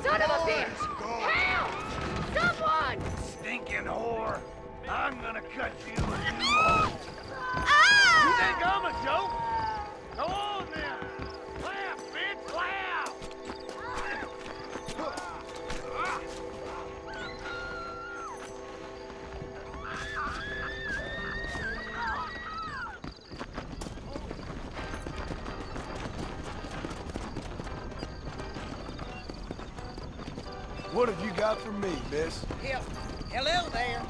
Son of a bitch! Help! Someone! Stinking whore! I'm gonna cut you a new hole! Ah! You think I'm a joke? Go on then! Laugh, bitch, laugh! What have you got for me, miss? Hello there.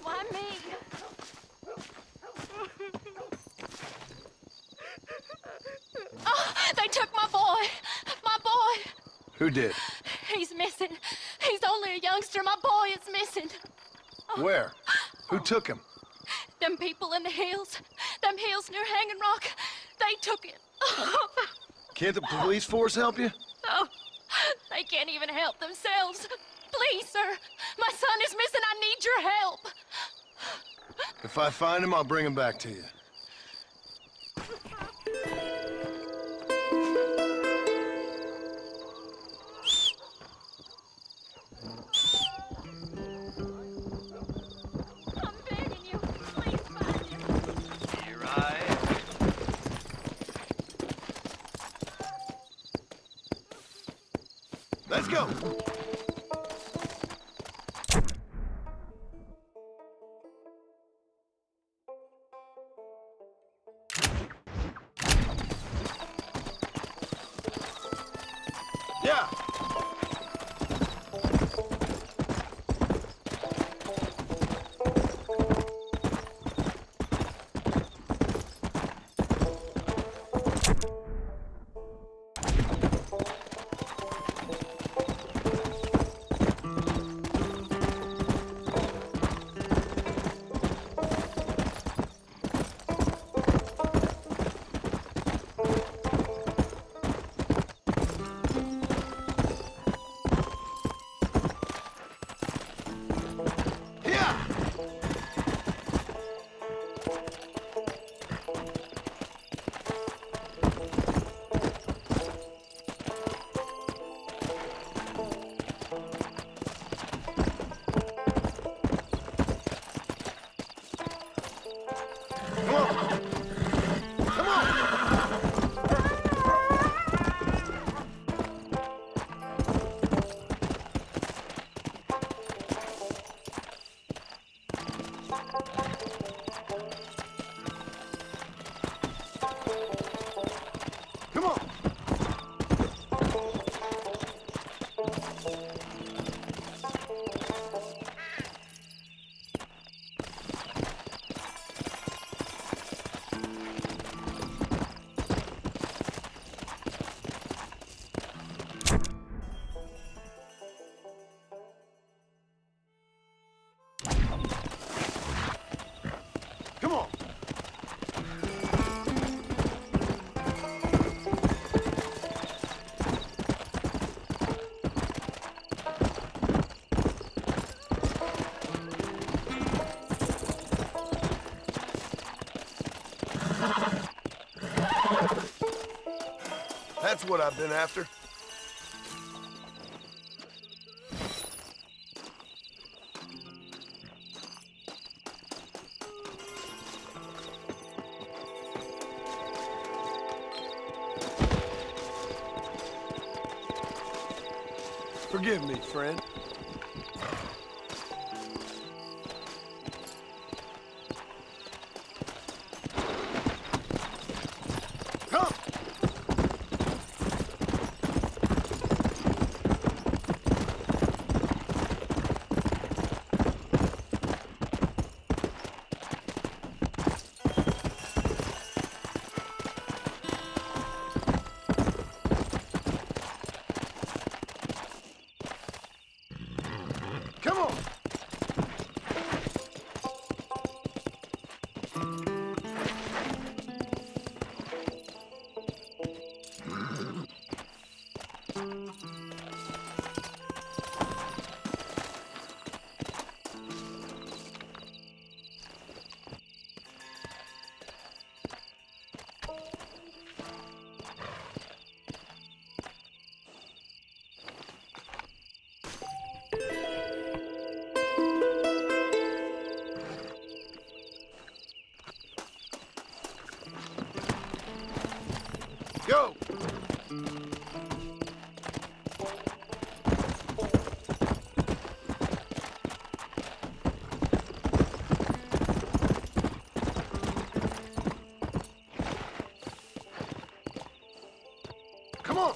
Why me? Oh, they took my boy! My boy! Who did? He's missing. He's only a youngster. My boy is missing. Where? Who took him? Them people in the hills. Them hills near Hanging Rock. They took it. Can't the police force help you? Oh, they can't even help themselves. Please, sir. My son is missing. I need your help. If I find him, I'll bring him back to you. I'm begging you. Please find him. Here I am. Let's go! Yeah! Yeah! Come on! Come on! Come on! Come on! That's what I've been after. Forgive me, friend. Come! Go! Come on!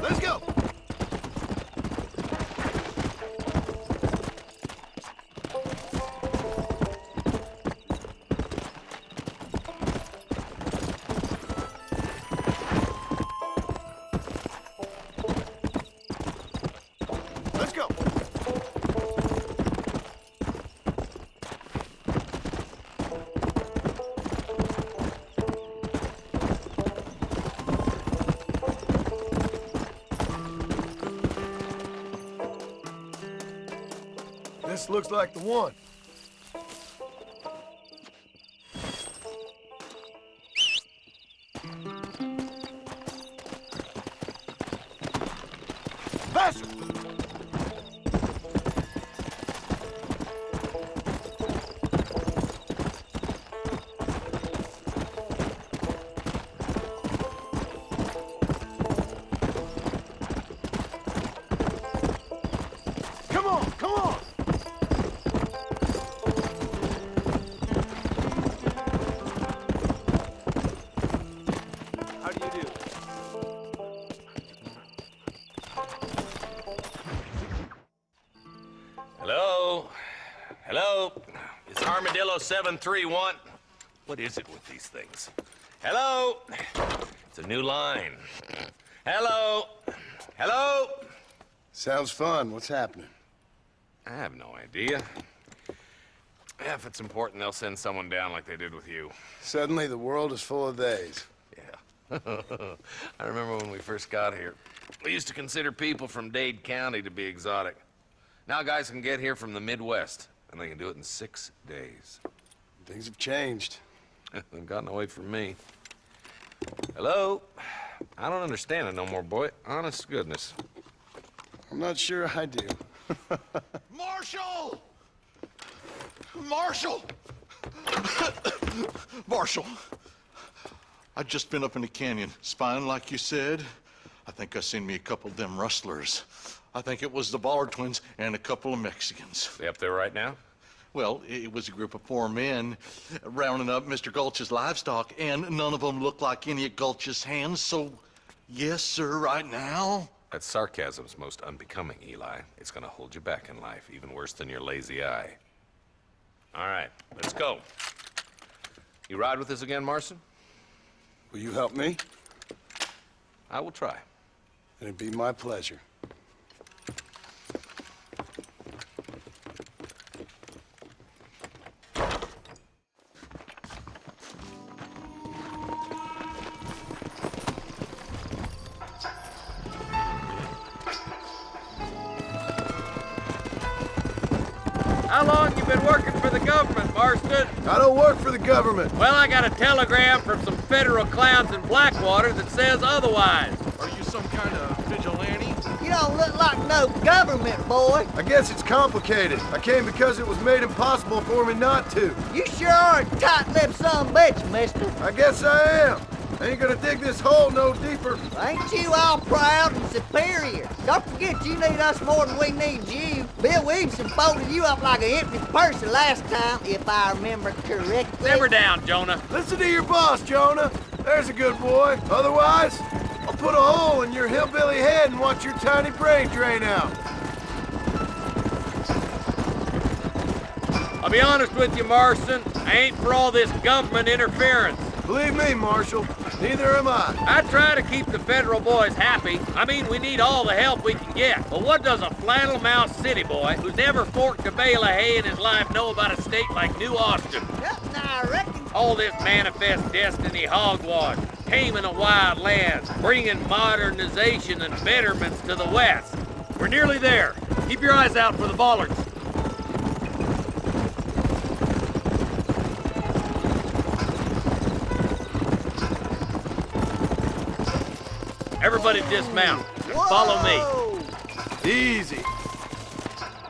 Let's go! Let's go! This looks like the one. Faster! Come on, come on! How do you do? Hello? Hello? It's Armadillo 731. What is it with these things? Hello? It's a new line. Hello? Hello? Sounds fun. What's happening? I have no idea. Yeah, if it's important, they'll send someone down like they did with you. Suddenly, the world is full of days. Yeah. I remember when we first got here. We used to consider people from Dade County to be exotic. Now guys can get here from the Midwest, and they can do it in 6 days. Things have changed. They've gotten away from me. Hello? I don't understand it no more, boy. Honest to goodness. I'm not sure I do. Marshall! Marshall! Marshall! I've just been up in the canyon, spying like you said. I think I seen me a couple of them rustlers. I think it was the Ballard twins and a couple of Mexicans. They up there right now? Well, it was a group of 4 men rounding up Mr. Gulch's livestock, and none of them looked like any of Gulch's hands, so yes, sir, right now. That sarcasm's most unbecoming, Eli. It's gonna hold you back in life, even worse than your lazy eye. All right, let's go. You ride with us again, Marson? Will you help me? I will try. It'd be my pleasure. How long you been working for the government, Marston? I don't work for the government. Well, I got a telegram from some federal clowns in Blackwater that says otherwise. Are you some kind of vigilante? You don't look like no government, boy. I guess it's complicated. I came because it was made impossible for me not to. You sure are a tight-lipped son of a bitch, mister. I guess I am. I ain't gonna dig this hole no deeper. Ain't you all proud and superior? Don't forget you need us more than we need you. Bill Williamson folded you up like an empty person last time, if I remember correctly. Simmer down, Jonah. Listen to your boss, Jonah. There's a good boy. Otherwise, I'll put a hole in your hillbilly head and watch your tiny brain drain out. I'll be honest with you, Marston. I ain't for all this government interference. Believe me, Marshal, neither am I. I try to keep the federal boys happy. I mean, we need all the help we can get. But what does a flannel-mouthed city boy who's never forked a bale of hay in his life know about a state like New Austin? Yep, I reckon. All this manifest destiny hogwash, taming a wild land, bringing modernization and betterments to the West. We're nearly there. Keep your eyes out for the bollards. Everybody dismount. Follow me. Whoa. Easy.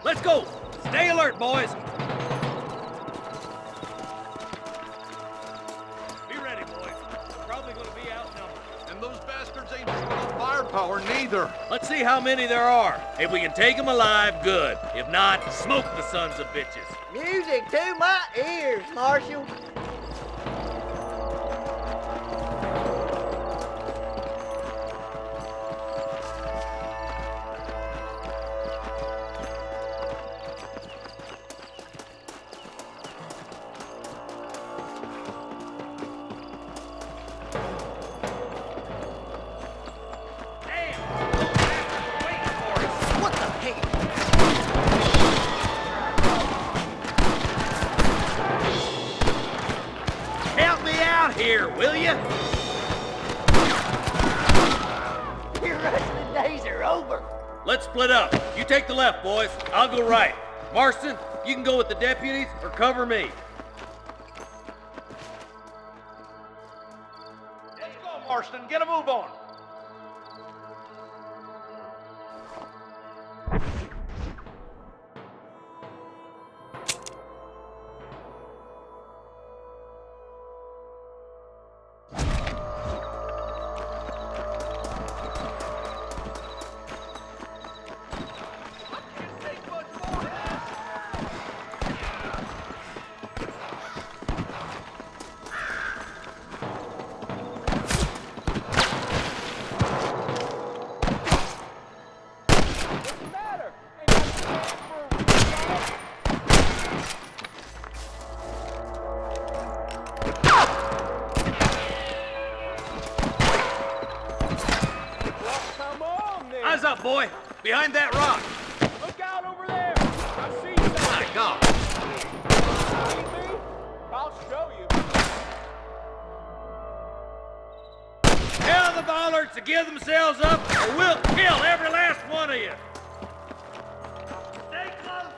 Let's go. Stay alert, boys. Be ready, boys. We're probably going to be outnumbered. And those bastards ain't got firepower neither. Let's see how many there are. If we can take them alive, good. If not, smoke the sons of bitches. Music to my ears, Marshal. What the heck? Help me out here, will you? Your wrestling days are over. Let's split up. You take the left, boys. I'll go right. Marston, you can go with the deputies or cover me. Let's go, Marston. Get a move on. Eyes up, boy. Behind that rock. Look out over there! I see you. My God. See me? I'll show you. Tell the bollards to give themselves up, or we'll kill every last one of you. Stay close.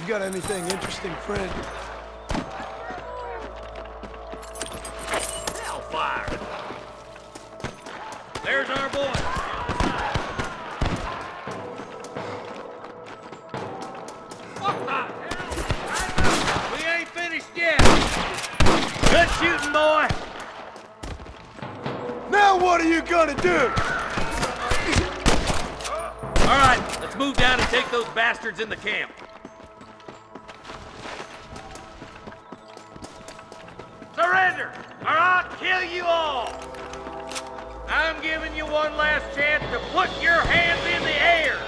You got anything interesting, friend? Hellfire. There's our boy. What the hell? We ain't finished yet. Good shooting, boy. Now what are you gonna do? All right, let's move down and take those bastards in the camp. Surrender, or I'll kill you all. I'm giving you one last chance to put your hands in the air.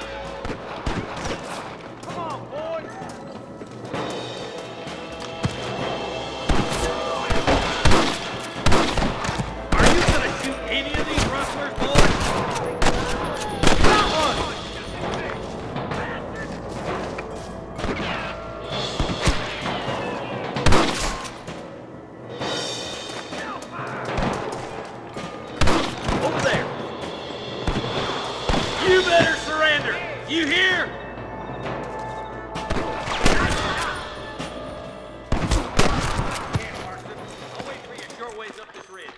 Come on, boys. Are you gonna shoot any of these rustlers, boys? Not one. Over there. You better surrender. You hear? Yeah, Marston. I'll wait for you a short ways up this ridge.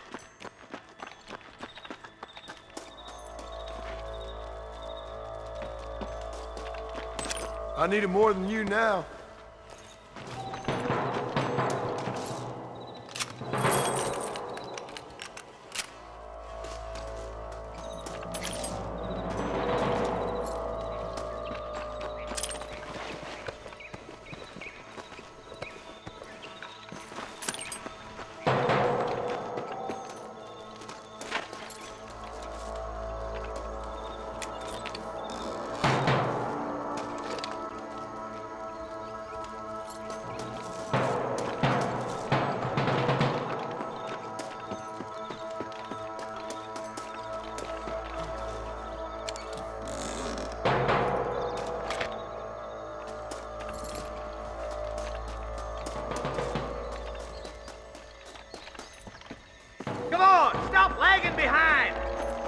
I need it more than you now.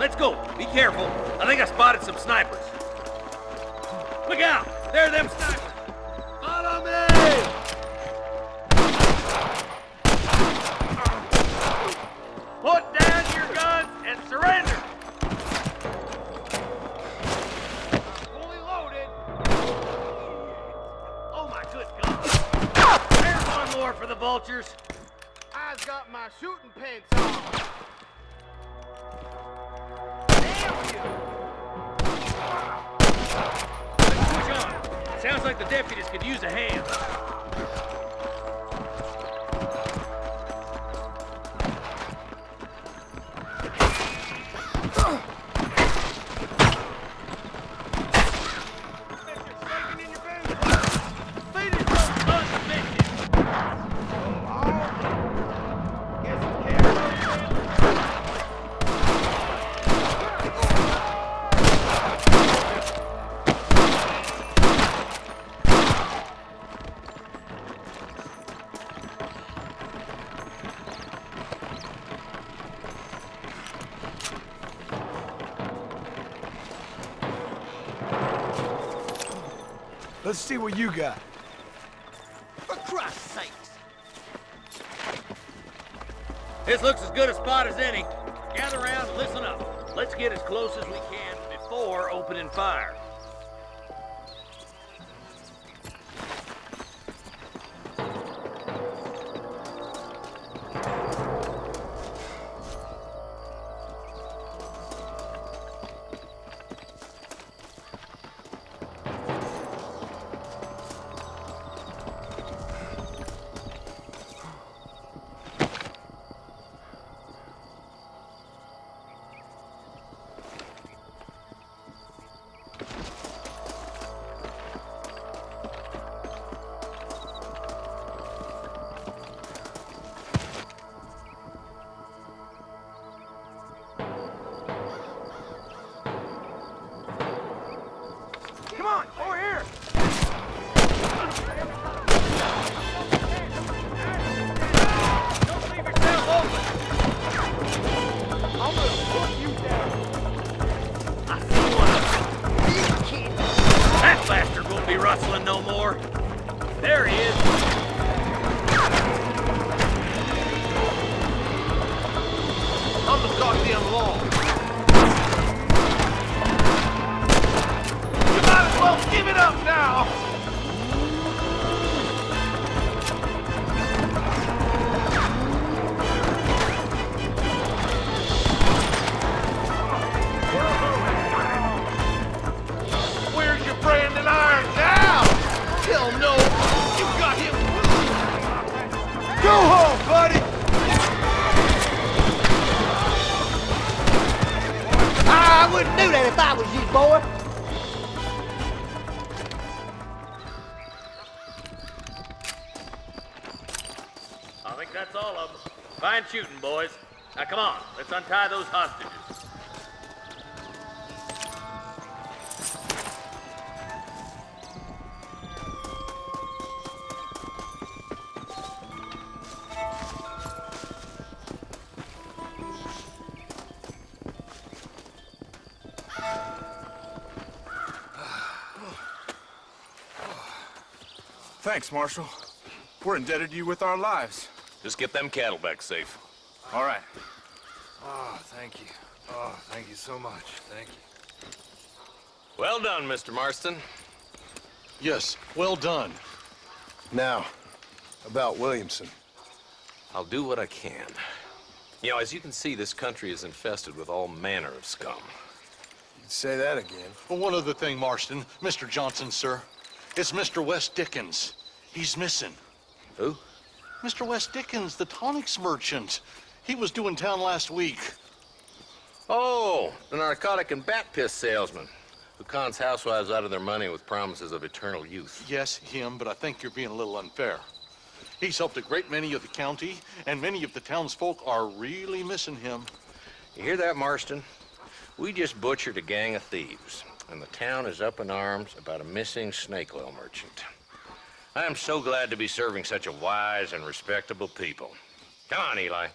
Let's go. Be careful. I think I spotted some snipers. Look out! There are them snipers! Follow me! Put down your guns and surrender! Fully loaded. Oh my good God! There's one more for the vultures. I've got my shooting pants on. Let's push on. Sounds like the deputies could use a hand. Let's see what you got. For Christ's sakes. This looks as good a spot as any. Gather around and listen up. Let's get as close as we can before opening fire. Come on, over here. Don't leave yourself open. I'm gonna put you down. I see one. You kidding? That bastard won't be rustling no more. There he is. On the goddamn law. You might as well give it up now. Where's your branding iron now? Hell no! You got him! Go home, buddy! I wouldn't do that if I was you, boy. I think that's all of them. Fine shooting, boys. Now come on, let's untie those hostages. Thanks, Marshal. We're indebted to you with our lives. Just get them cattle back safe. All right. Oh, thank you. Oh, thank you so much. Thank you. Well done, Mr. Marston. Yes, well done. Now, about Williamson. I'll do what I can. You know, as you can see, this country is infested with all manner of scum. You'd say that again. Well, one other thing, Marston. Mr. Johnson, sir. It's Mr. Wes Dickens. He's missing. Who? Mr. Wes Dickens, the tonics merchant. He was due in town last week. Oh, the narcotic and bat piss salesman who cons housewives out of their money with promises of eternal youth. Yes, him, but I think you're being a little unfair. He's helped a great many of the county, and many of the townsfolk are really missing him. You hear that, Marston? We just butchered a gang of thieves, and the town is up in arms about a missing snake oil merchant. I am so glad to be serving such a wise and respectable people. Come on, Eli.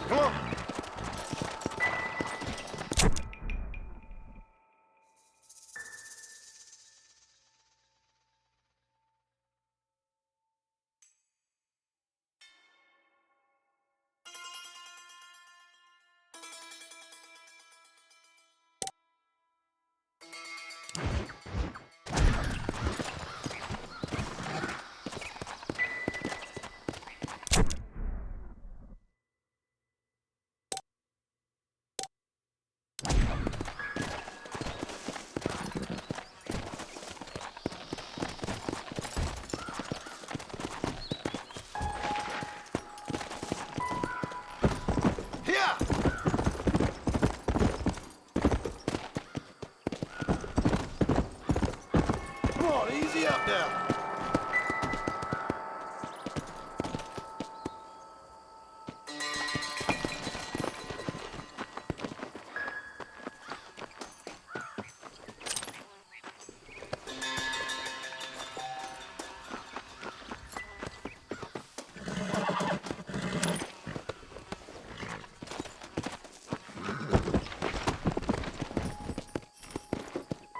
Come on. Yeah. Come on, easy up now.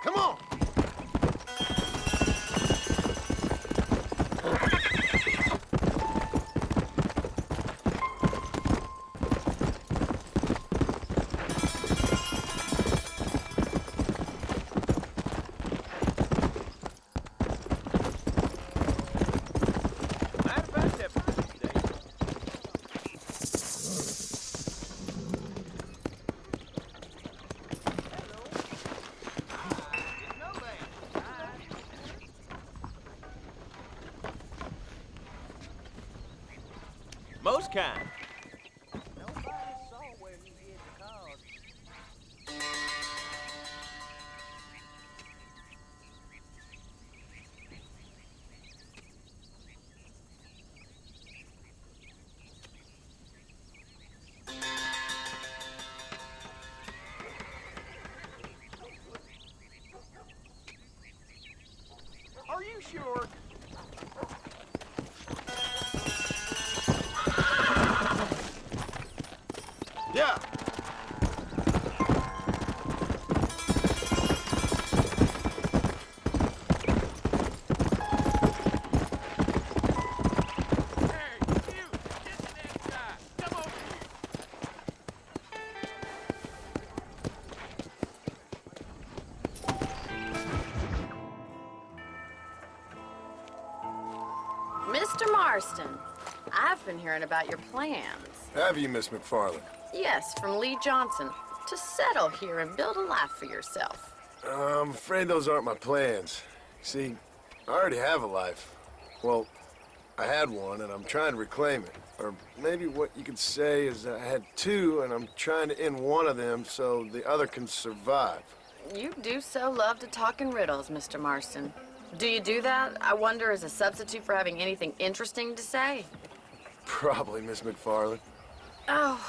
Come on. Matter of fact, Deputy Dave. Most kind. Nobody saw where he hid the cars. Are you sure? Yeah. Hey, you! Get the next guy! Come over here! Mr. Marston, I've been hearing about your plans. Have you, Miss McFarland? Yes, from Lee Johnson, to settle here and build a life for yourself. I'm afraid those aren't my plans. See, I already have a life. Well, I had one, and I'm trying to reclaim it. Or maybe what you could say is I had two, and I'm trying to end one of them so the other can survive. You do so love to talk in riddles, Mr. Marston. Do you do that, I wonder, as a substitute for having anything interesting to say? Probably, Miss McFarland. Oh,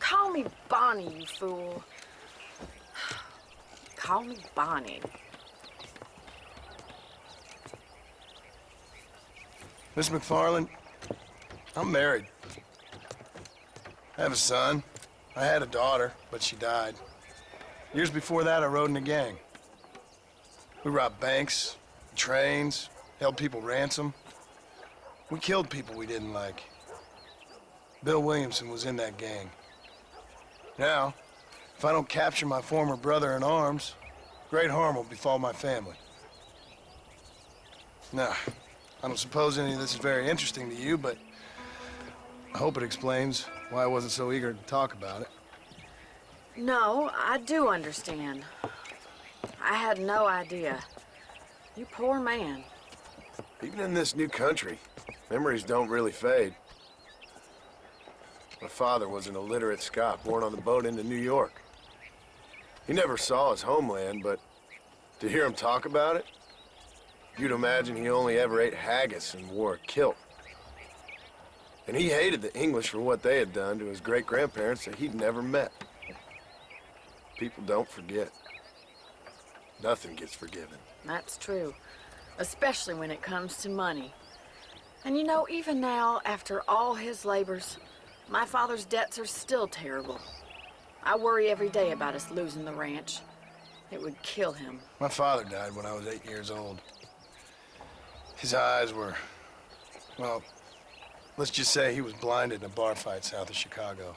call me Bonnie, you fool. Call me Bonnie. Miss McFarland, I'm married. I have a son. I had a daughter, but she died. Years before that, I rode in a gang. We robbed banks, trains, held people ransom. We killed people we didn't like. Bill Williamson was in that gang. Now, if I don't capture my former brother in arms, great harm will befall my family. Now, I don't suppose any of this is very interesting to you, but I hope it explains why I wasn't so eager to talk about it. No, I do understand. I had no idea. You poor man. Even in this new country, memories don't really fade. My father was an illiterate Scot born on the boat into New York. He never saw his homeland, but to hear him talk about it, you'd imagine he only ever ate haggis and wore a kilt. And he hated the English for what they had done to his great-grandparents that he'd never met. People don't forget. nothing gets forgiven. That's true, especially when it comes to money. And you know, even now, after all his labors, my father's debts are still terrible. I worry every day about us losing the ranch. It would kill him. My father died when I was 8 years old. His eyes were, well, let's just say he was blinded in a bar fight south of Chicago.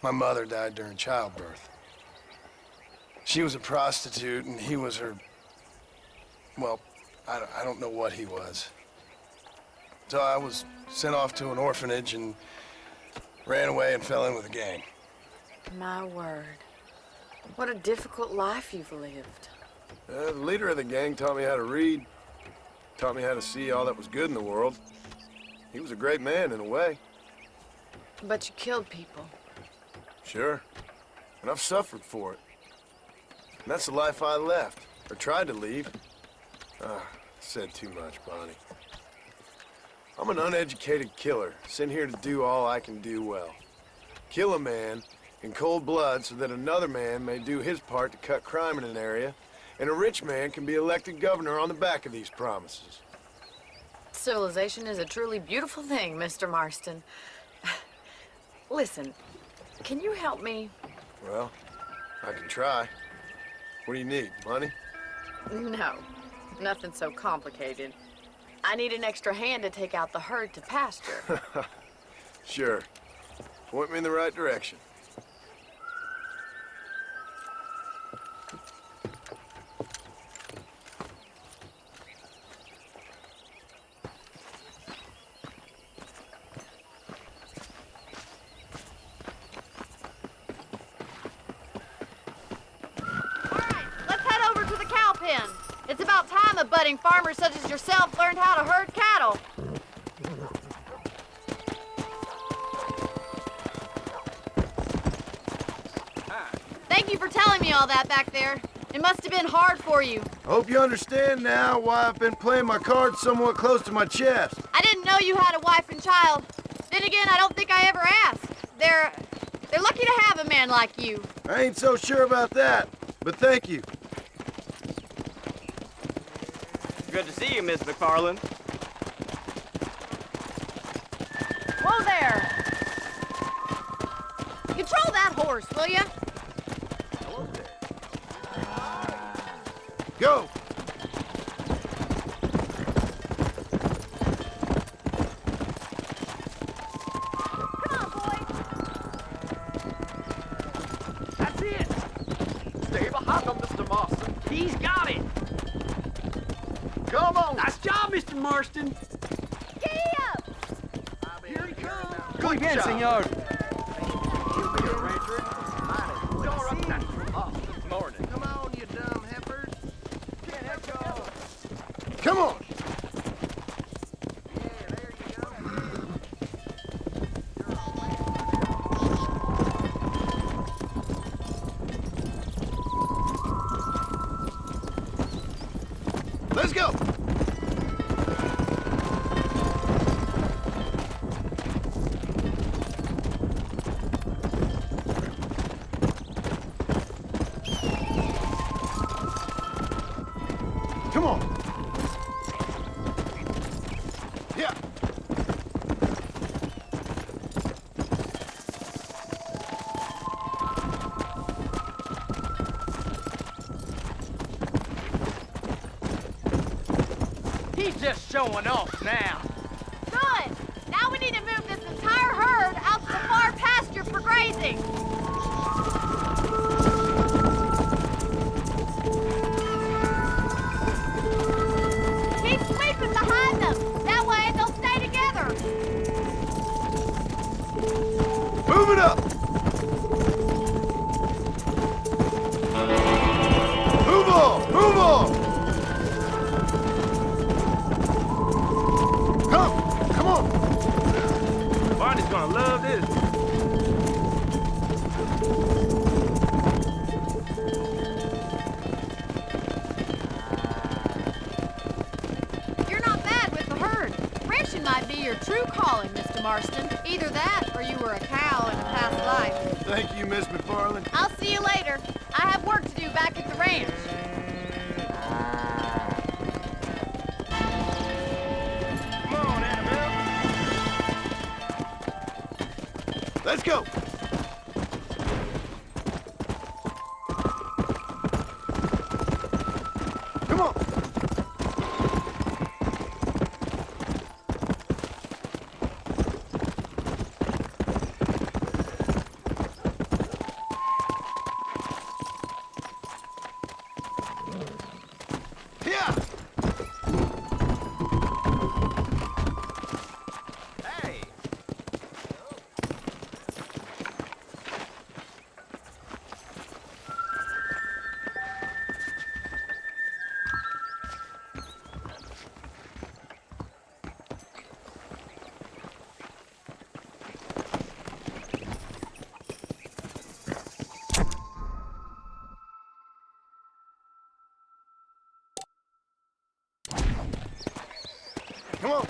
My mother died during childbirth. She was a prostitute and he was her, well, I don't know what he was. So I was sent off to an orphanage and ran away and fell in with a gang. My word. What a difficult life you've lived. The leader of the gang taught me how to read, taught me how to see all that was good in the world. He was a great man in a way. But you killed people. Sure. And I've suffered for it. And that's the life I left, or tried to leave. Said too much, Bonnie. I'm an uneducated killer, sent here to do all I can do well. Kill a man in cold blood so that another man may do his part to cut crime in an area, and a rich man can be elected governor on the back of these promises. Civilization is a truly beautiful thing, Mr. Marston. Listen, can you help me? Well, I can try. What do you need, money? No, nothing so complicated. I need an extra hand to take out the herd to pasture. Sure. Point me in the right direction. It's about time a budding farmer such as yourself learned how to herd cattle. Thank you for telling me all that back there. It must have been hard for you. I hope you understand now why I've been playing my cards somewhat close to my chest. I didn't know you had a wife and child. Then again, I don't think I ever asked. They're lucky to have a man like you. I ain't so sure about that, but thank you. Good to see you, Miss McFarland. Whoa there! Control that horse, will you? Go! Come on, boy. That's it. Stay behind him, Mr. Marston. He's got it. Come on! Nice job, Mr. Marston. Giddy up! Here he comes. Good bien, job. senor. He'll be a rancher. You're a natural Marston this morning. Come on, you dumb heifers. Come on! Let's go! Come on! Yeah! He's just showing off now. Good! Now we need to move this entire herd out to the far pasture for grazing. Keep sweeping behind them. That way they'll stay together. Move it up! Move on! Move on! Come on! Barney's gonna love this. You're not bad with the herd. Ranching might be your true calling, Mr. Marston. Either that or you were a cow in a past life. Thank you, Miss McFarland. McFarland. I'll see you later. I have work to do back at the ranch. Come on, Annabelle. Let's go. Come on. Yeah. Hey! Come on.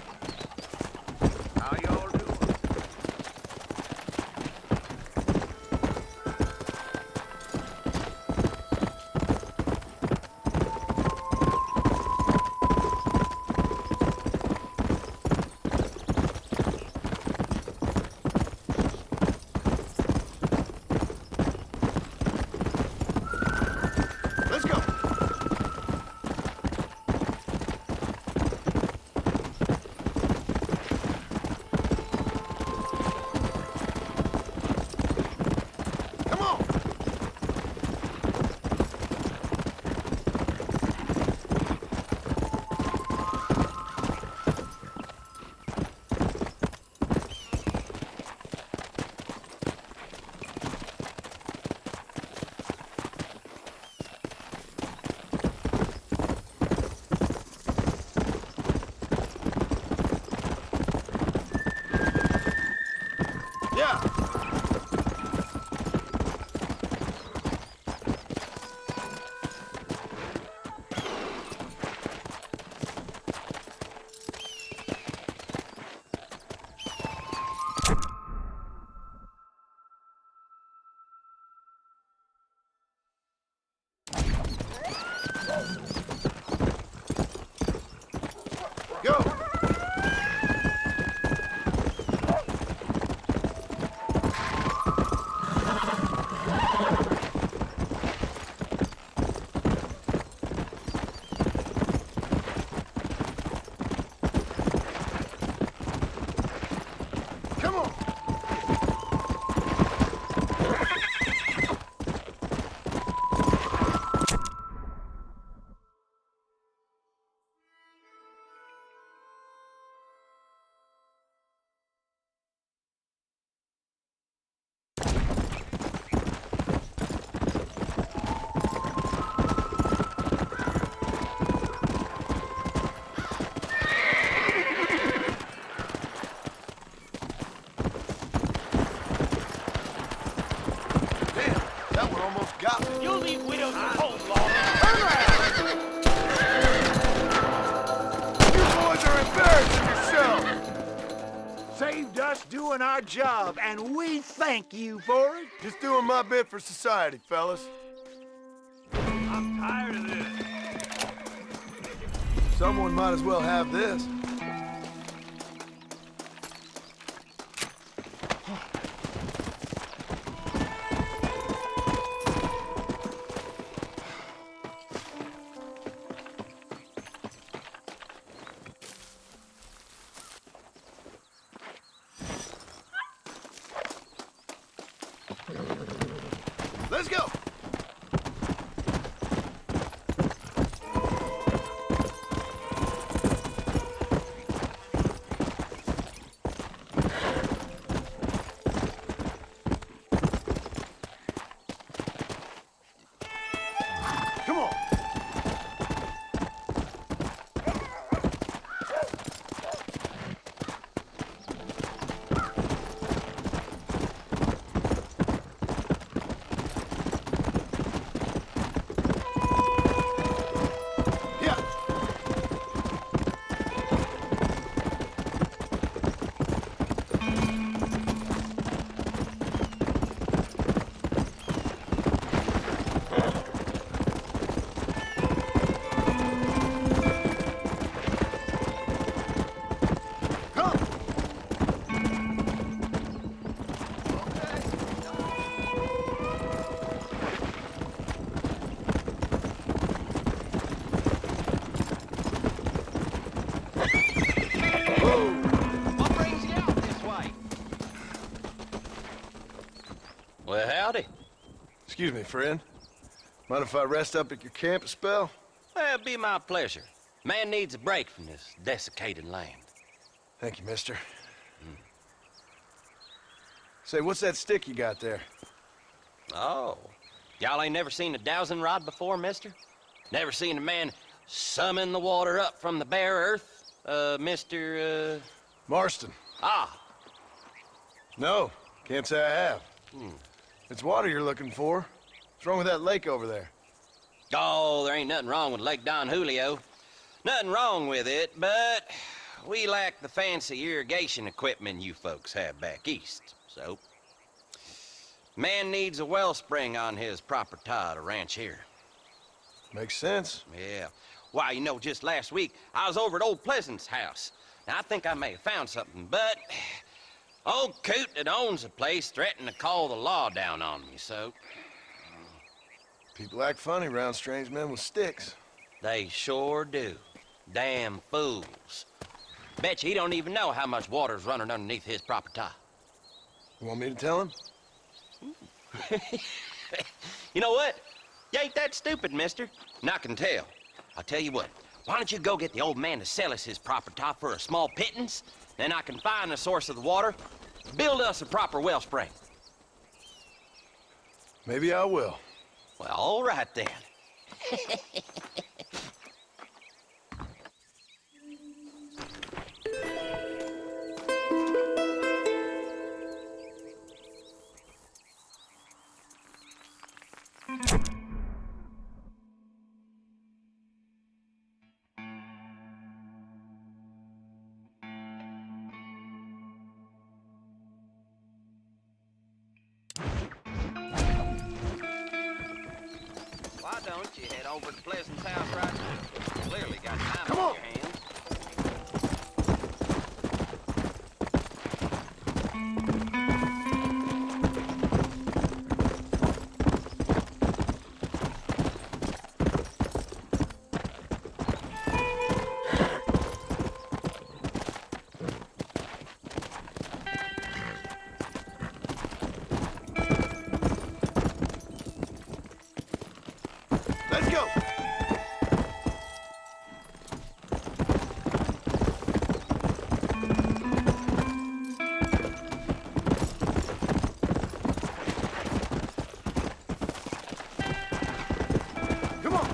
How y'all doing? Let's go. Come on. Yeah. Go. Come on. Damn, that one almost got me. You'll leave widows at home, You boys are embarrassing yourselves. Saved us doing our job, and we thank you for it. Just doing my bit for society, fellas. I'm tired of this. Someone might as well have this. Let's go. Come on. Yeah. Excuse me, friend. Mind if I rest up at your camp a spell? Well, it'd be my pleasure. Man needs a break from this desiccated land. Thank you, mister. Say, what's that stick you got there? Oh, y'all ain't never seen a dowsing rod before, mister? Never seen a man summon the water up from the bare earth, Mr. Marston. Ah, No, can't say I have. It's water you're looking for. What's wrong with that lake over there? oh, there ain't nothing wrong with Lake Don Julio. Nothing wrong with it, but we lack the fancy irrigation equipment you folks have back east, so... Man needs a wellspring on his property to ranch here. Makes sense. Yeah. Why, you know, just last week, I was over at Old Pleasant's house. Now, I think I may have found something, but... Old Coot that owns the place threatened to call the law down on me, so... People act funny around strange men with sticks. They sure do. Damn fools. Bet you he don't even know how much water's running underneath his property. You want me to tell him? You know what? You ain't that stupid, mister. And I can tell. I'll tell you what. Why don't you go get the old man to sell us his property for a small pittance? Then I can find the source of the water, build us a proper wellspring. Maybe I will. Well, all right then. Why don't you head over to Pleasant's house right now? You clearly got time on your hands. Let's go! Come on!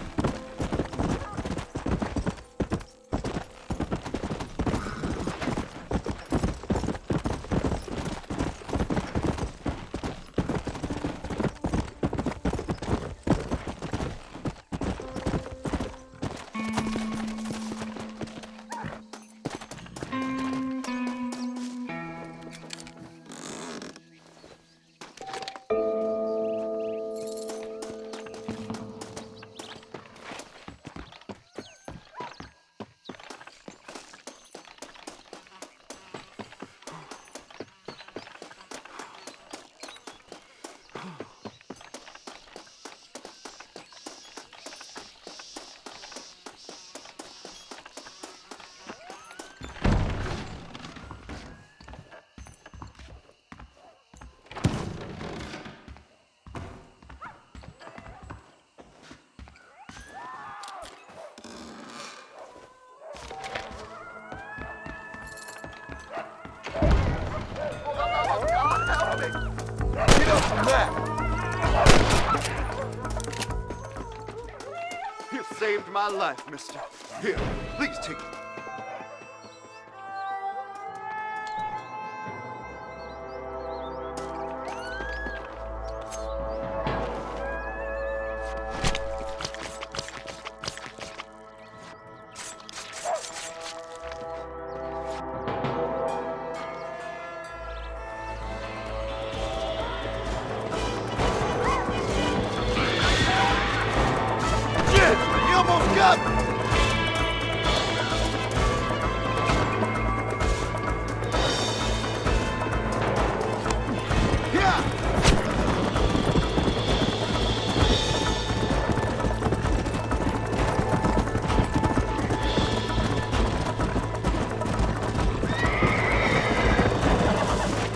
Get up from that! You saved my life, mister. Here, please take it. Shit! You almost got me!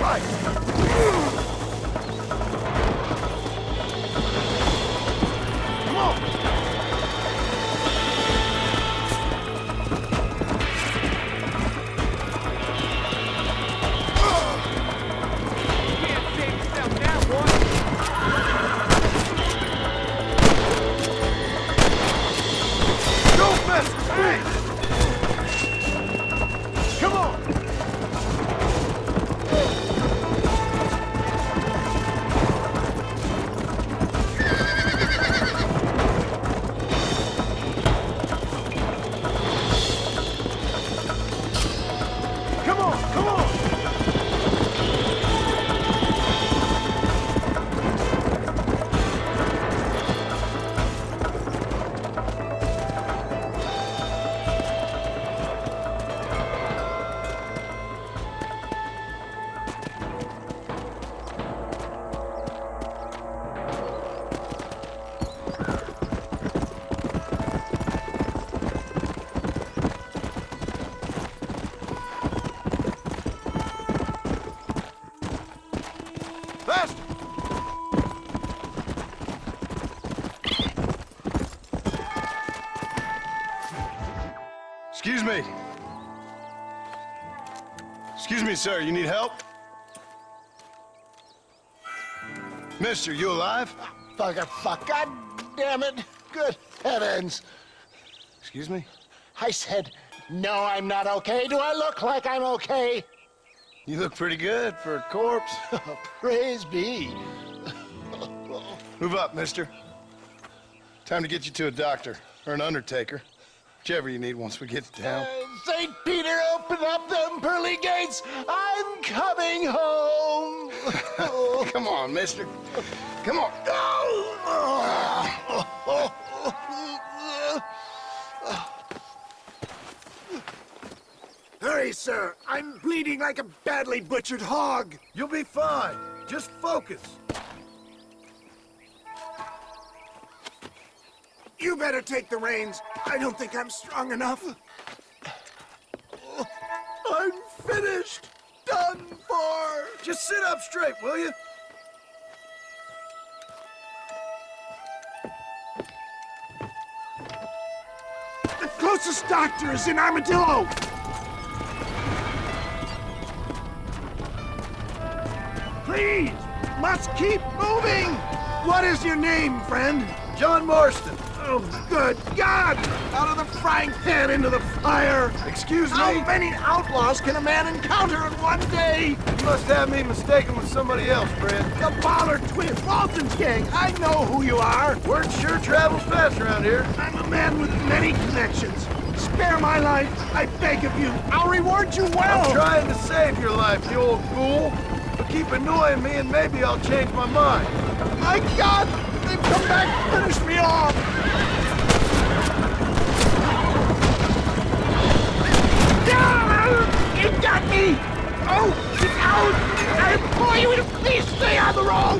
Right! Come on! Come on, come on! Faster! Excuse me. Excuse me, sir. You need help? Mister, you alive? Fuck, God damn it. Good heavens. Excuse me? I said, no, I'm not okay. Do I look like I'm okay? You look pretty good for a corpse. Praise be. Move up, mister. Time to get you to a doctor or an undertaker. Whichever you need once we get to town. St. Peter, open up them pearly gates. I'm coming home. Come on, mister. Come on. Hurry, sir. I'm bleeding like a badly butchered hog. You'll be fine. Just focus. You better take the reins. I don't think I'm strong enough. I'm finished. Done for. Just sit up straight, will you? The closest doctor is in Armadillo. Please, must keep moving. What is your name, friend? John Marston. Oh, good God! Out of the frying pan into the fire! Excuse me? How many outlaws can a man encounter in one day? You must have me mistaken with somebody else, friend. The Ballard twins, Walton's gang. I know who you are. Word sure travels fast around here. I'm a man with many connections. Spare my life, I beg of you. I'll reward you well. I'm trying to save your life, you old fool. But keep annoying me and maybe I'll change my mind. My God! They've come back to finish me off! You got me! Oh, get out! I implore you to please stay on the road!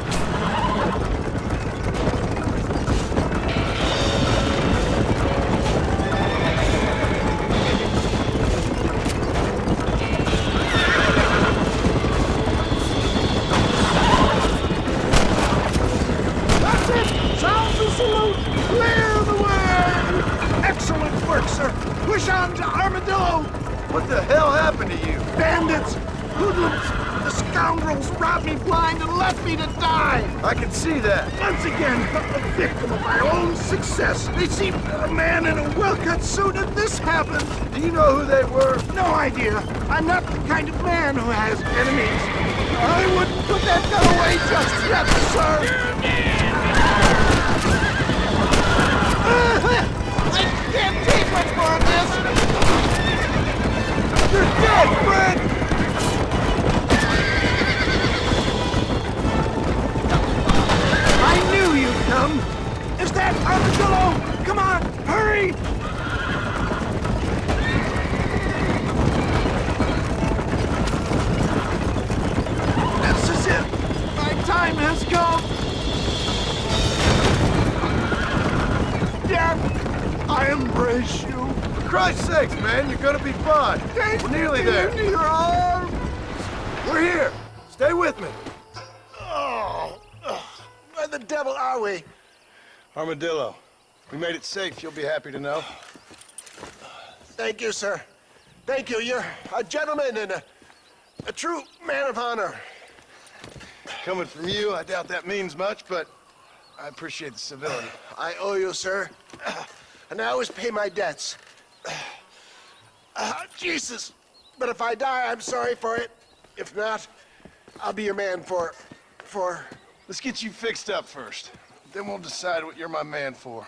That's it! Sound the salute! Clear the way! Excellent work, sir! Push on to Armadillo! What the hell happened to you? Bandits! Hoodlums! The scoundrels robbed me blind and left me to die! I can see that. Once again, a victim of my own success. They seemed a man in a well-cut suit and this happened. Do you know who they were? No idea. I'm not the kind of man who has enemies. I wouldn't put that gun away just yet, sir. I can't take much more of this. You're dead, Fred! I knew you'd come! Is that Armadillo? Come on, hurry! This is it! My time has come! Death, I embrace you! For Christ's sakes, man, you're gonna be fine. Take We're nearly me there. into your arms! We're here. Stay with me. Where the devil are we? Armadillo. We made it safe, you'll be happy to know. Thank you, sir. Thank you. You're a gentleman and a true man of honor. Coming from you, I doubt that means much, but I appreciate the civility. I owe you, sir. And I always pay my debts. Jesus! But if I die, I'm sorry for it. If not, I'll be your man for... Let's get you fixed up first. Then we'll decide what you're my man for.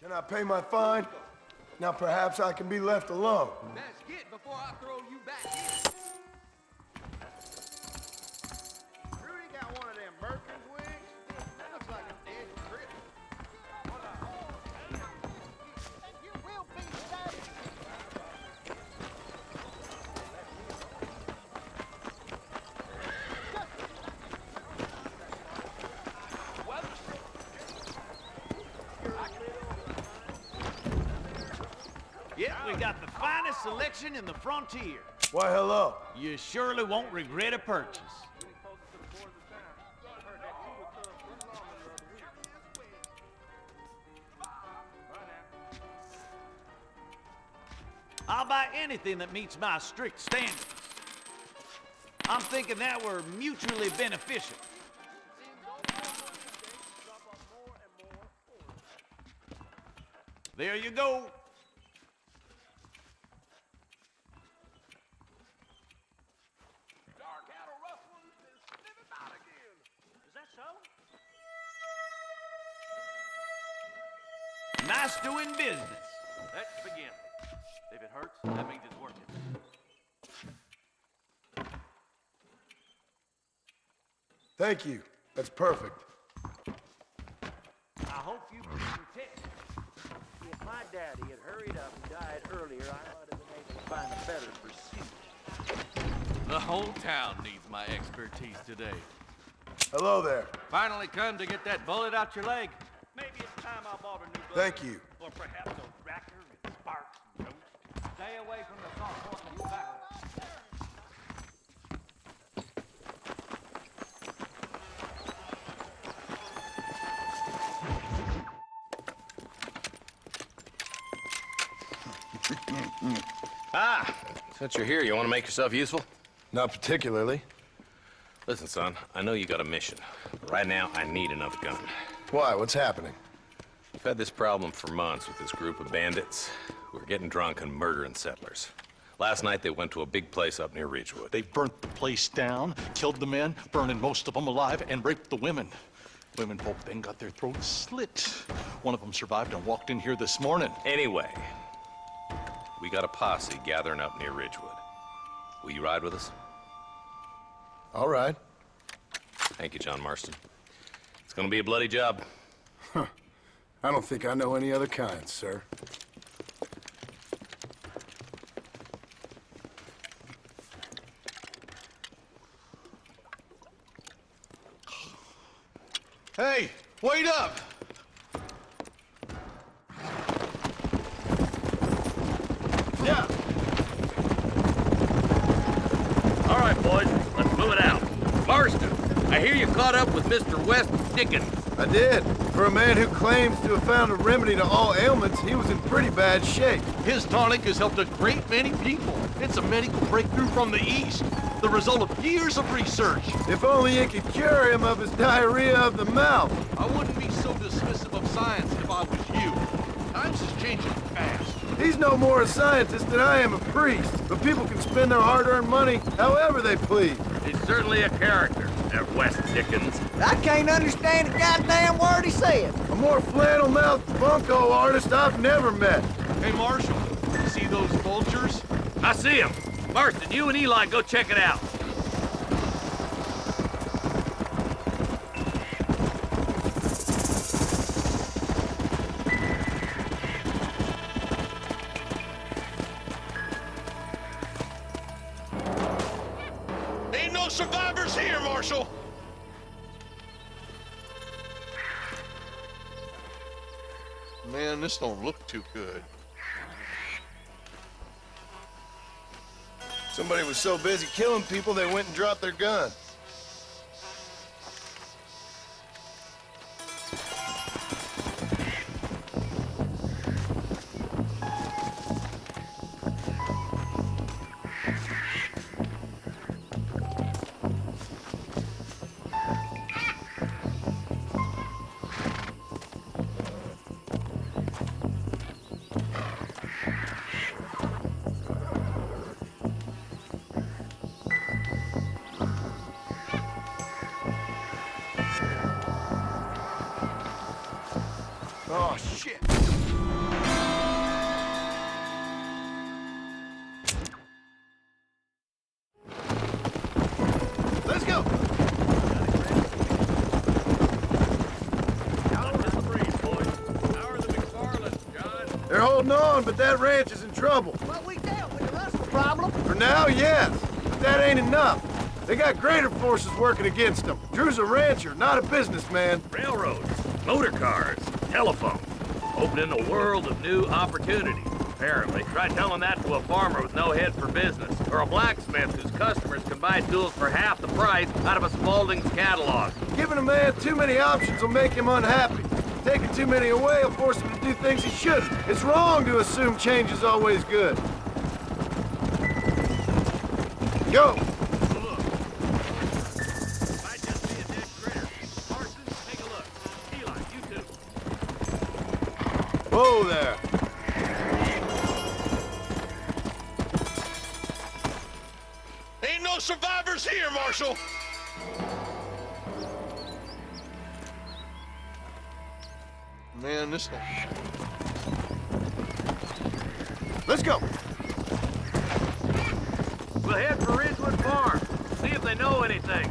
Can I pay my fine? Now perhaps I can be left alone. Best get before I throw you back in. Rudy got one of them Merkins wigs. That looks like a dead critter. You will be saved. Yep, we got the finest selection in the frontier. Why, hello. You surely won't regret a purchase. I'll buy anything that meets my strict standards. I'm thinking that we're mutually beneficial. There you go. Nice doing business. Let's begin. If it hurts, that means it's working. Thank you. That's perfect. I hope you bring protect. If my daddy had hurried up and died earlier, I might have been able to find a better pursuit. The whole town needs my expertise today. Hello there. Finally come to get that bullet out your leg. Maybe it's time I bought a new boat. Thank you. Or perhaps a racker with sparks and notes. Stay away from the soft horse and tobacco. Since you're here, you want to make yourself useful? Not particularly. Listen, son, I know you got a mission. But right now, I need another gun. Why? What's happening? We've had this problem for months with this group of bandits who are getting drunk and murdering settlers. Last night, they went to a big place up near Ridgewood. They burnt the place down, killed the men, burning most of them alive, and raped the women. Women folk then got their throats slit. One of them survived and walked in here this morning. Anyway, we got a posse gathering up near Ridgewood. Will you ride with us? All right. Thank you, John Marston. It's gonna be a bloody job. I don't think I know any other kind, sir. Hey, wait up! Yeah. All right, boys, let's move it out. Marston, I hear you caught up with Mr. West Dickens. I did. For a man who claims to have found a remedy to all ailments, he was in pretty bad shape. His tonic has helped a great many people. It's a medical breakthrough from the East, the result of years of research. If only it could cure him of his diarrhea of the mouth. I wouldn't be so dismissive of science if I was you. Times is changing fast. He's no more a scientist than I am a priest, but people can spend their hard-earned money however they please. He's certainly a character, that West Dickens. I can't understand a goddamn word he said. A more flannel-mouthed bunco artist I've never met. Hey, Marshal, those vultures? I see him. Marston, you and Eli go check it out. Ain't no survivors here, Marshal. Man, this don't look too good. Somebody was so busy killing people, they went and dropped their gun. Oh, shit. Let's go. They're holding on, but that ranch is in trouble. Well, we dealt with the Russell problem. For now, yes. But that ain't enough. They got greater forces working against them. Drew's a rancher, not a businessman. Railroads, motor cars, telephone. Opening a world of new opportunities, apparently. Try telling that to a farmer with no head for business, or a blacksmith whose customers can buy tools for half the price out of a Spaulding's catalog. Giving a man too many options will make him unhappy. Taking too many away will force him to do things he shouldn't. It's wrong to assume change is always good. Go! Might just be a dead critter. Parsons, take a look. Eli, you too. Whoa there! Ain't no survivors here, Marshal. Man, this don't... Let's go! We'll head for Ridgewood Farm. See if they know anything.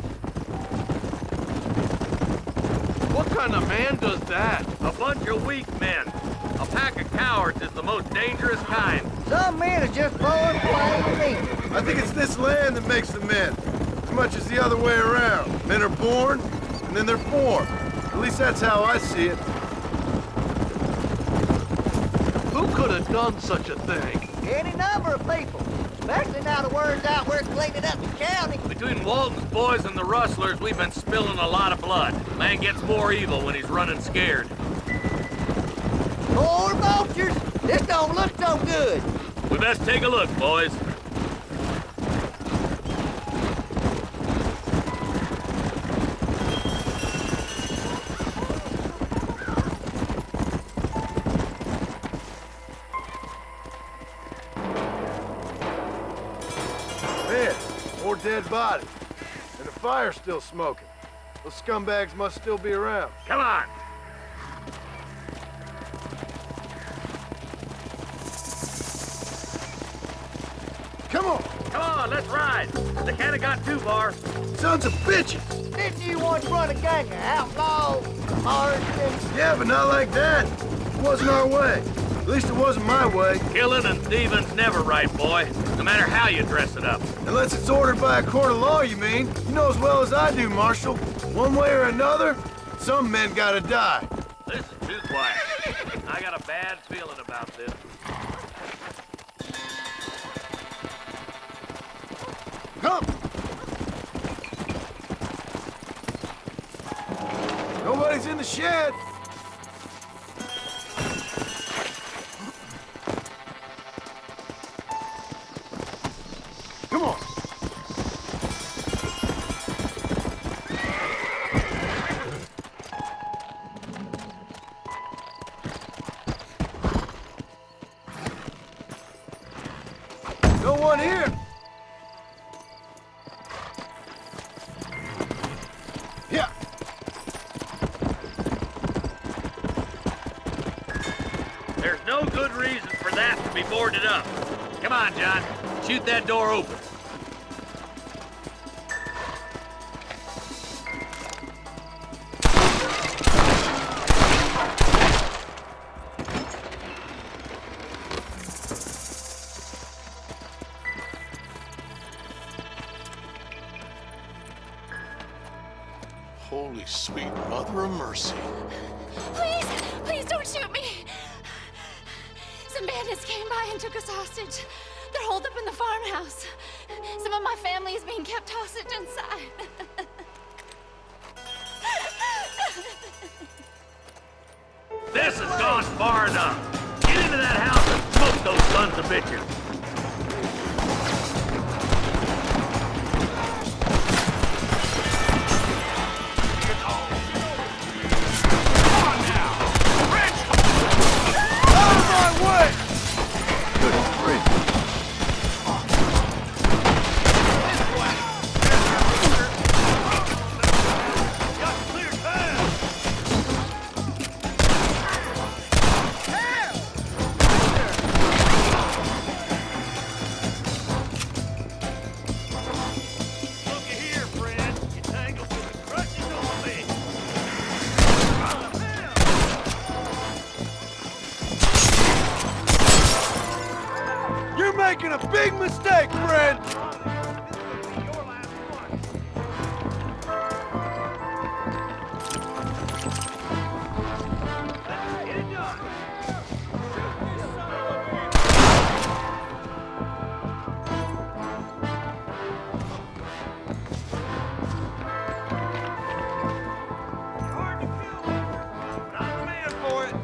What kind of man does that? A bunch of weak men. A pack of cowards is the most dangerous kind. Some men are just born plain meat. I think it's this land that makes the men, as much as the other way around. Men are born, and then they're formed. At least that's how I see it. Who could have done such a thing? Any number of people. Especially now the word's out we're cleaning up the county. Between Walton's boys and the rustlers, we've been spilling a lot of blood. Man gets more evil when he's running scared. More vultures? This don't look so good. We best take a look, boys. Man, more dead bodies. And the fire's still smoking. Those scumbags must still be around. Come on. Come on! Come on, let's ride. They can't have got too far. Sons of bitches! Didn't you once run a gang of outlaws? Marston? Yeah, but not like that. It wasn't our way. At least it wasn't my way. Killing and thieving's never right, boy. No matter how you dress it up. Unless it's ordered by a court of law, you mean? You know as well as I do, Marshal. One way or another, some men gotta die. This is too quiet. I got a bad feeling about this. Come! Nobody's in the shed. Come on. No one here. Yeah. There's no good reason for that to be boarded up. Come on, John. Shoot that door open. Holy sweet mother of mercy. Please, please don't shoot me. Some bandits came by and took us hostage. They're holed up in the farmhouse. Some of my family is being kept hostage inside. This has gone far enough. Get into that house and smoke those sons of bitches. Making a big mistake, friend!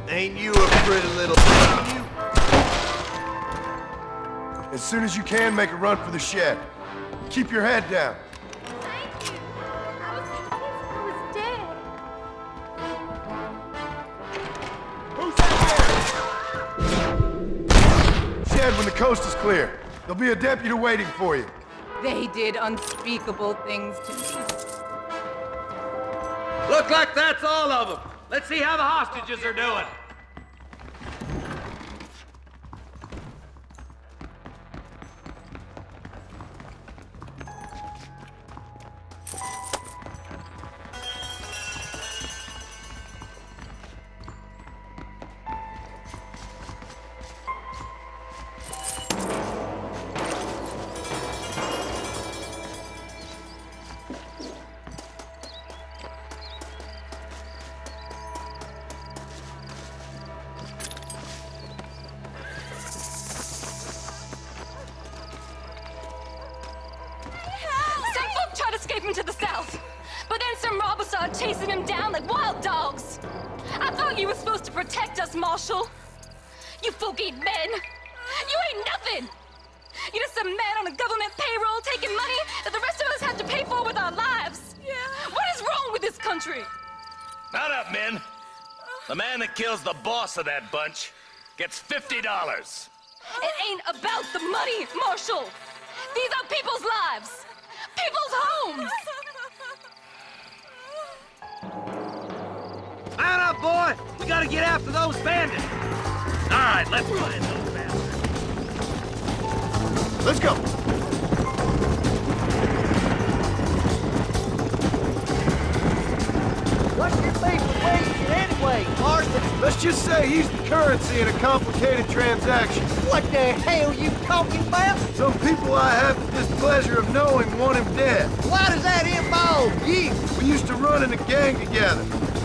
Ain't you a pretty little thing, you? As soon as you can, make a run for the shed. Keep your head down. Thank you. I was dead. Shed when the coast is clear. There'll be a deputy waiting for you. They did unspeakable things to me. Look like that's all of them. Let's see how the hostages are doing. Escape him to the south. But then some robbers started chasing him down like wild dogs. I thought you were supposed to protect us, Marshal. You folk-eat men. You ain't nothing. You're just a man on a government payroll taking money that the rest of us have to pay for with our lives. Yeah. What is wrong with this country? Not up, men. The man that kills the boss of that bunch gets $50. It ain't about the money, Marshal. These are people's lives. People's homes! Man up, boy! We gotta get after those bandits! All right, let's find those bastards. Let's go! What's your beef with Williamson anyway, Marston? Let's just say he's the currency in a complicated transaction. What the hell you talking about? Some people I have the displeasure of knowing want him dead. Why does that involve you? We used to run in a gang together.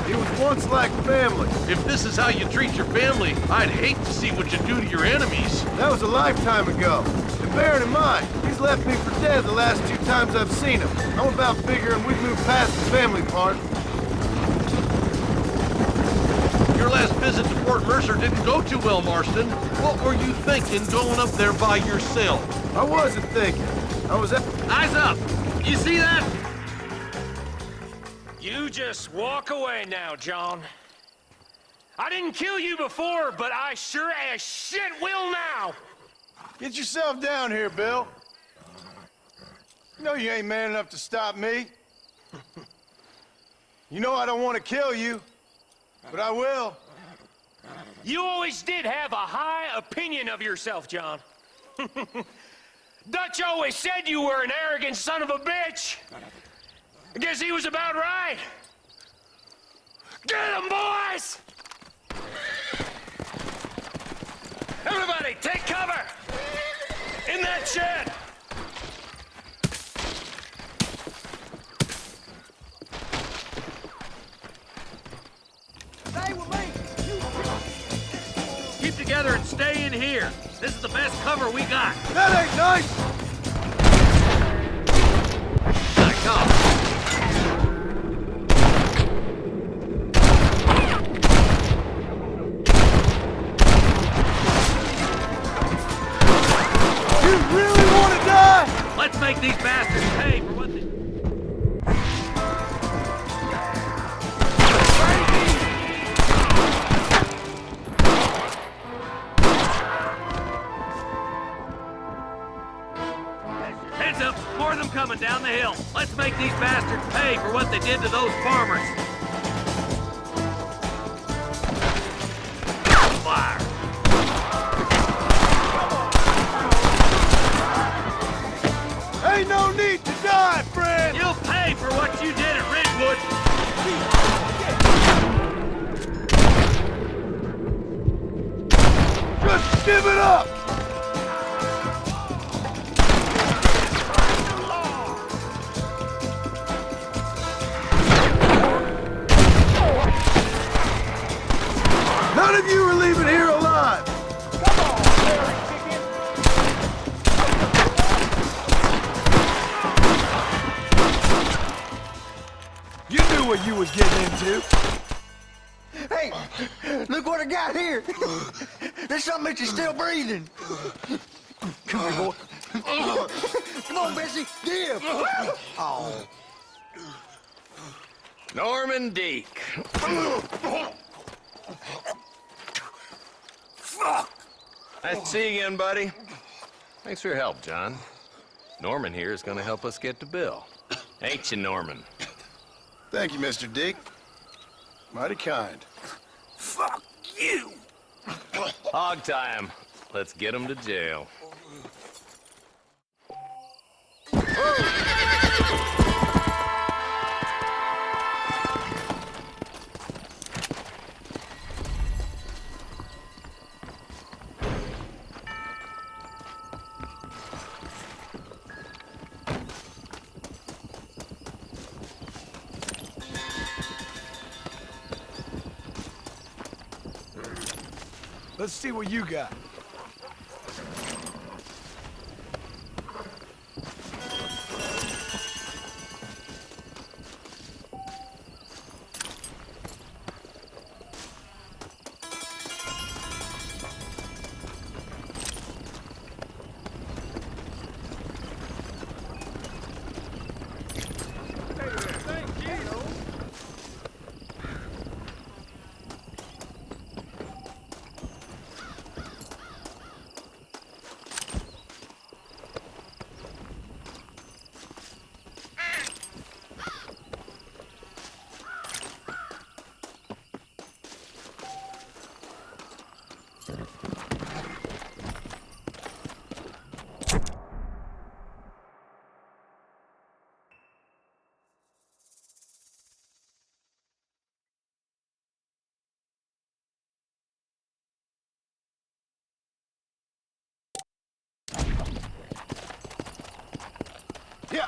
It was once like family. If this is how you treat your family, I'd hate to see what you do to your enemies. That was a lifetime ago. And bearing in mind, he's left me for dead the last 2 times I've seen him. I'm about figuring we've moved past the family part. Your last visit to Fort Mercer didn't go too well, Marston. What were you thinking going up there by yourself? I wasn't thinking. I was at... Eyes up! You see that? You just walk away now, John. I didn't kill you before, but I sure as shit will now! Get yourself down here, Bill. You know you ain't man enough to stop me. You know I don't want to kill you, but I will. You always did have a high opinion of yourself, John. Dutch always said you were an arrogant son of a bitch. I guess he was about right. Get him, boys! Everybody, take cover! In that shed! Stay with me! Keep together and stay in here. This is the best cover we got. That ain't nice! Back off. You really want to die? Let's make these bastards pay for what they... Heads up, more of them coming down the hill. Let's make these bastards pay for what they did to those farmers. Fire. Ain't no need to die, friend! You'll pay for what you did at Ridgewood. Just give it up! None of you are leaving here alive! Come on, Larry Chicken! You knew what you was getting into. Hey, look what I got here. There's something that you're still breathing. Come here, boy. Come on, Bessie, give. Oh. Norman Deek. Nice to see you again, buddy. Thanks for your help, John. Norman here is gonna help us get to Bill. Ain't you, Norman? Thank you, Mr. Dick. Mighty kind. Fuck you! Hog time. Let's get him to jail. Let's see what you got. Yeah.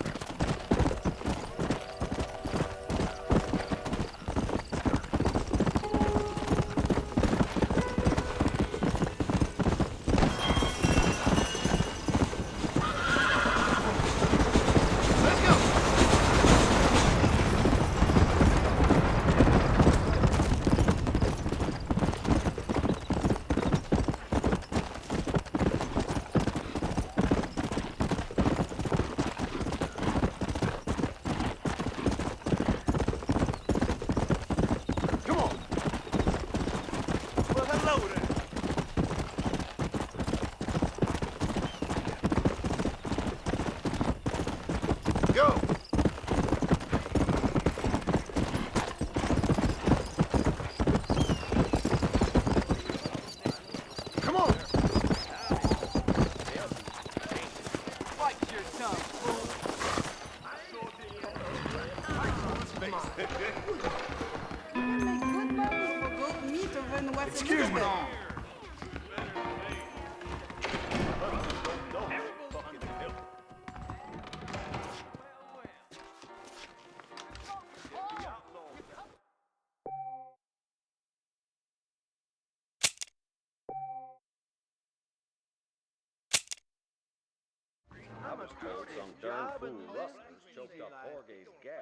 the Western Excuse me. Middle. I was told some darn fool rustlers choked up Jorge's gas.